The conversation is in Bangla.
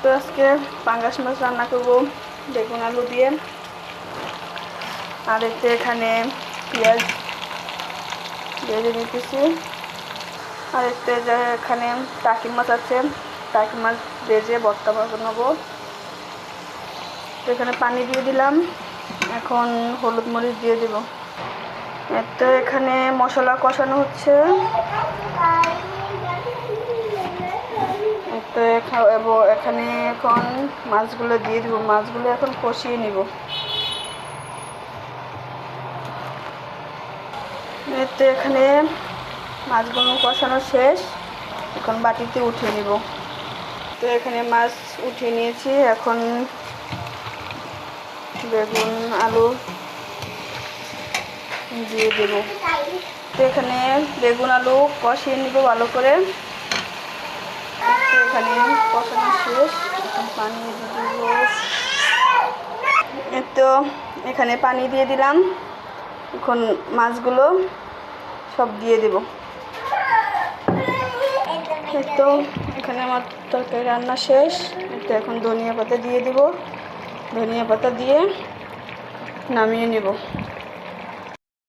তো আজকে পাঙ্গাস মাছ রান্না করব বেগুন আলু দিয়ে। আর এখানে পেঁয়াজ ভেজে নিতেছি। আর এখানে টাকি মাছ আছে, টাকি মাছ ভেজে ভর্তা বানাবো। তো এখানে পানি দিয়ে দিলাম, এখন হলুদ মরিচ দিয়ে দেব। তো এখানে মশলা কষানো হচ্ছে। তো এখানে এখন মাছগুলো দিয়ে দিব, মাছগুলো এখন কষিয়ে নিব। তো এখানে মাছগুলো কষানো শেষ, এখন বাটিতে উঠিয়ে নিব। তো এখানে মাছ উঠিয়ে নিয়েছি, এখন বেগুন আলু দিয়ে দেব। তো এখানে বেগুন আলু কষিয়ে নিব ভালো করে। এখানে কষানো শেষ, এখন পানি দিয়ে দিব। তো এখানে পানি দিয়ে দিলাম, এখন মাছগুলো সব দিয়ে দেব। তো এখানে আমার তরকারি রান্না শেষ। তো এখন ধনিয়া পাতা দিয়ে দিব, ধনিয়া পাতা দিয়ে নামিয়ে নেব।